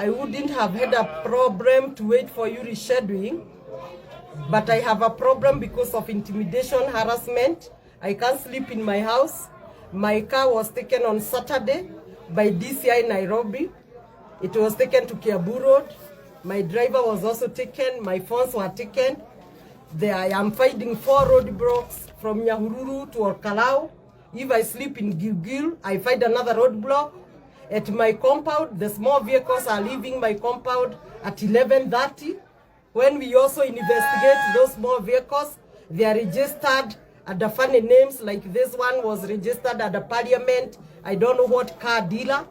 I wouldn't have had a problem to wait for you rescheduling, but I have a problem because of intimidation, harassment. I can't sleep in my house. My car was taken on Saturday by DCI Nairobi. It was taken to Kiabu Road. My driver was also taken. My phones were taken. There I am finding 4 roadblocks from Nyahururu to Orkalau. If I sleep in Gilgil, I find another roadblock. At my compound, the small vehicles are leaving my compound at 11:30. When we also investigate those small vehicles, they are registered under funny names, like this one was registered at the parliament, I don't know what car dealer,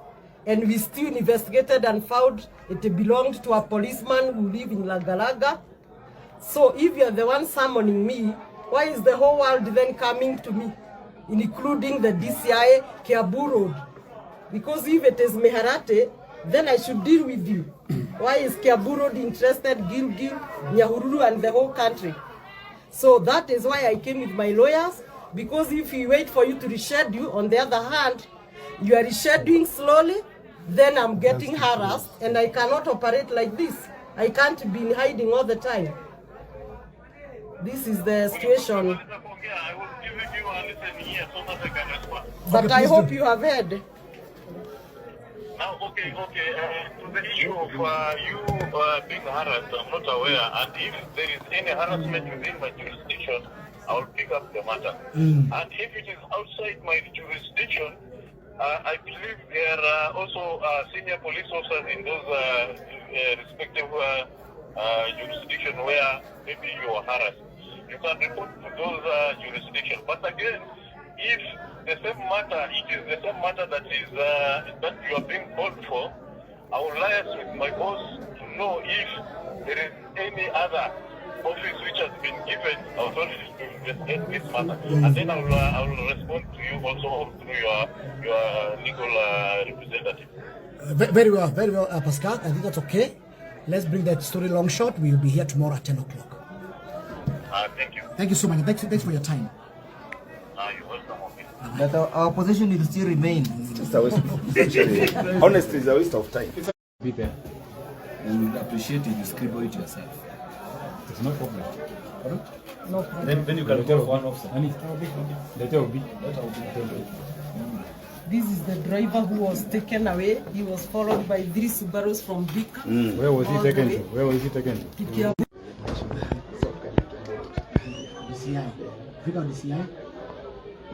and we still investigated and found it belonged to a policeman who live in Lagalaga. So if you're the one summoning me, why is the whole world then coming to me, including the DCI Kiabu Road? Because if it is Meharate, then I should deal with you. Why is Kiabu Road interested, Gilgil, Nyahururu, and the whole country? So that is why I came with my lawyers, because if we wait for you to reschedule, on the other hand, you are rescheduling slowly, then I'm getting harassed, and I cannot operate like this. I can't be in hiding all the time. This is the situation. But I hope you have heard. Now, okay. To the issue of you being harassed, I'm not aware. And if there is any harassment within my jurisdiction, I will pick up the matter. And if it is outside my jurisdiction, I believe there are also senior police officers in those respective jurisdictions where maybe you are harassed. You can report to those jurisdictions. But again, if the same matter, it is the same matter that is that you are being called for, I will liaise with my boss to know if there is any other office which has been given authority to investigate this matter, and then I will respond to you also through your legal representative. Very well, Pascal. I think that's okay. Let's bring that story long short. We will be here tomorrow at 10 o'clock. Thank you. Thank you so much. Thanks for your time. You're welcome. But our position will still remain. It's a waste of actually, honestly, it's a waste of time. Be there. We would appreciate if you scribble it yourself. There's no problem. No problem. Then you can tell one officer. That will be. This is the driver who was taken away. He was followed by 3 Subarus from Bika. Where was he taken to? Where was he taken to? DCI. Fika DCI.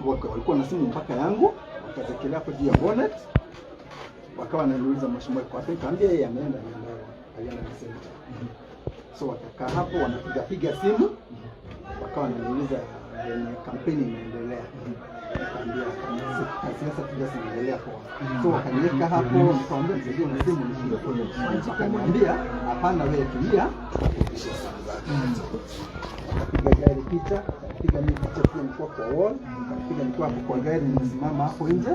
Walikuwa na simu mpaka yangu, wakazekelea hapo juu ya bonnet, wakawa wananiuliza mheshimiwa kwa wapi, kaambia yeye ameenda alienda na simu. So wakakaa hapo wanapiga simu, wakawa wananiuliza yenye kampeni inaendelea. Nikaambia kama siasa Tiga zinaendelea kwa. So wakaniweka hapo, nikamwambia mzee na simu nishinde kwenye. Akaniambia hapana, wewe tulia. Akapiga gari picha, akapiga mimi picha pia nilikuwa kwa wall, akapiga nilikuwa hapo kwa gari nimesimama hapo nje.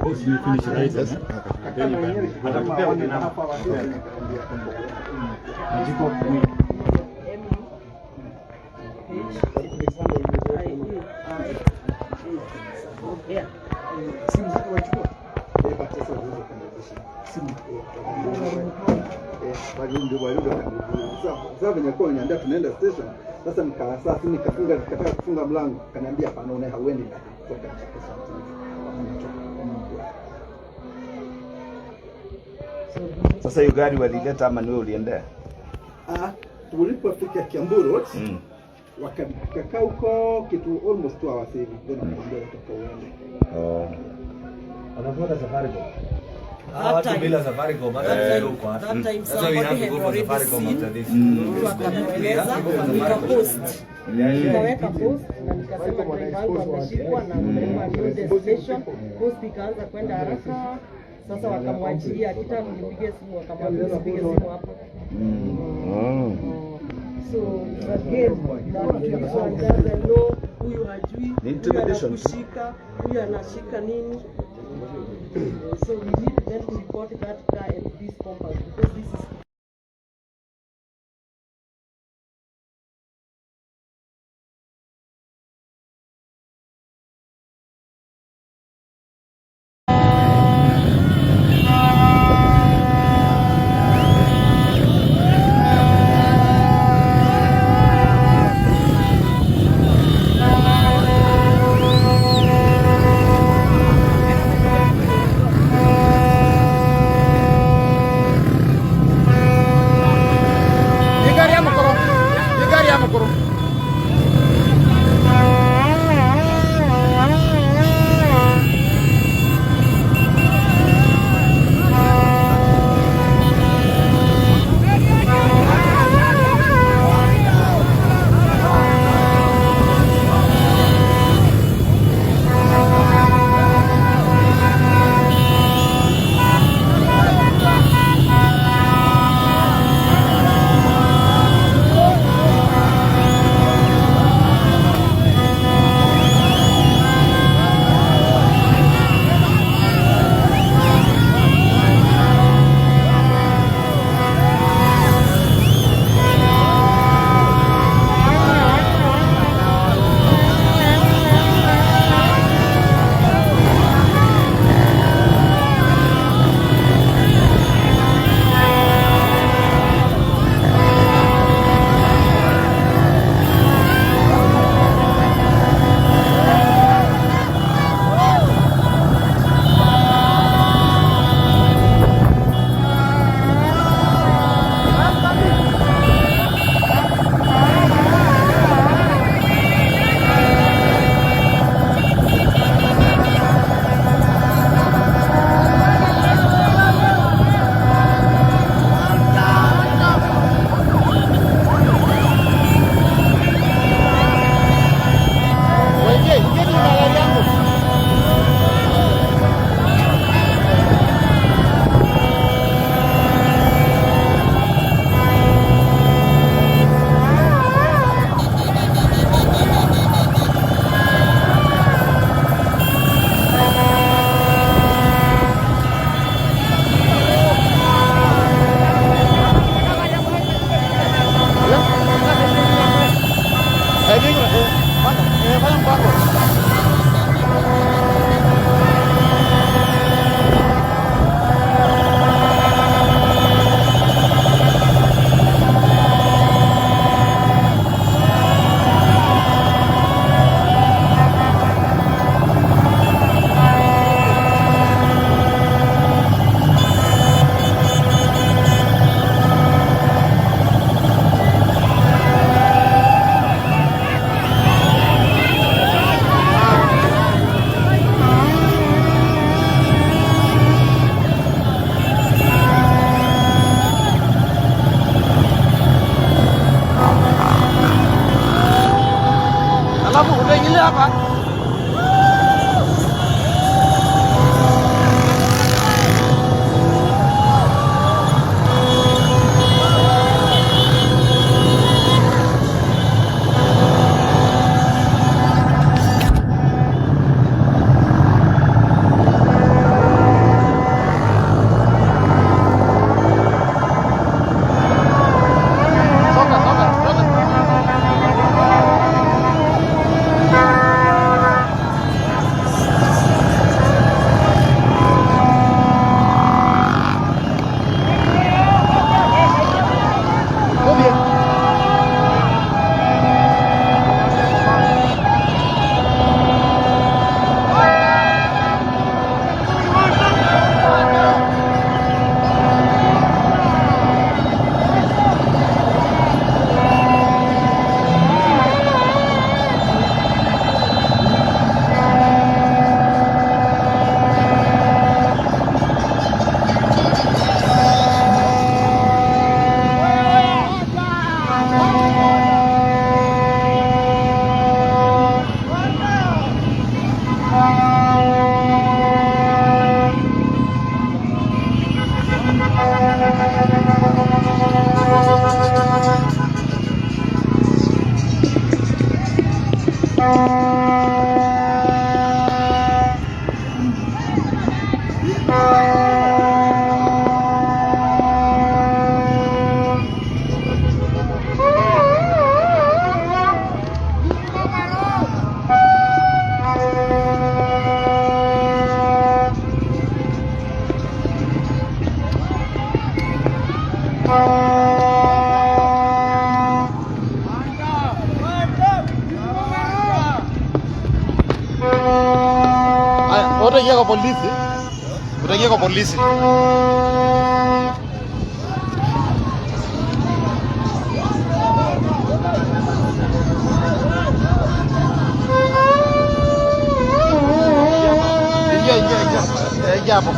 Atakupea hapa watu nikaambia Wanjiku simu zako wachukua sasa unaweza kuonyesha simu bali ndio wale sasa venye kwa niambia tunaenda station. Sasa nikaa saa nikataka kufunga mlango, kaniambia hapana, una hauendi kutoka station. Sasa hiyo gari walileta ama ni wewe uliendea? Tulipofika Kiambu Road wakakaa huko kitu almost 2 hours hivi, then wakaambia kutoka uende. Anafuata safari kwa. Watu bila safari kwa that time somebody had already seen wakamueleza, nikapost nikaweka post na nikasema driver wangu ameshikwa na mrembo ndio station. Post ikaanza kwenda haraka. Sasa wakamwachilia, akitaka kunipigia simu wakamwambia usipige simu hapo. So again, that no, huyu hajui, intimidation, huyu anashika nini. So we need them to report that car and this compound, because this is Utaingia kwa polisi. Utaingia kwa polisi. Ingia hapo.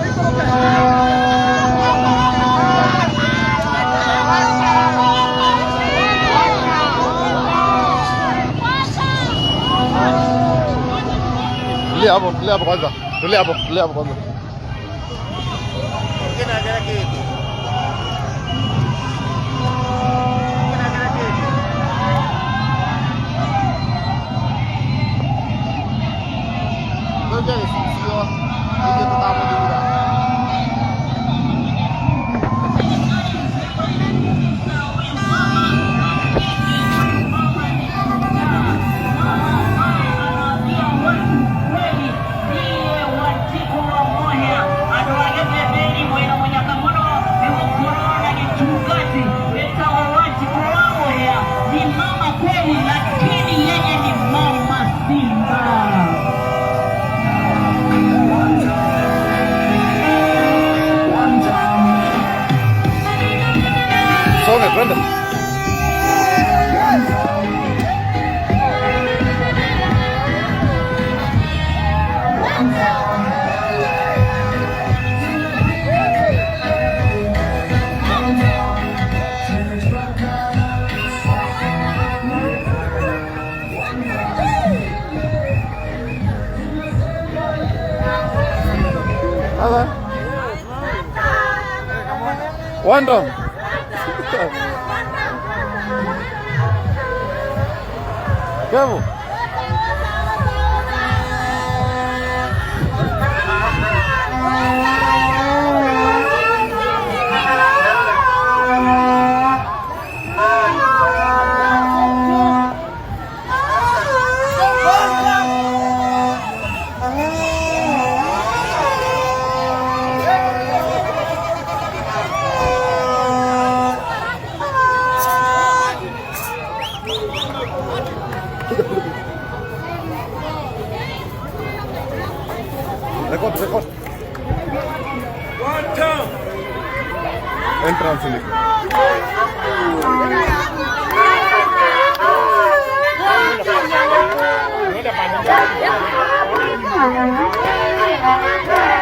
Tulia hapo kwanza. Tulia hapo kwanza. Brenda. One dog. Careful. Record. Entrance.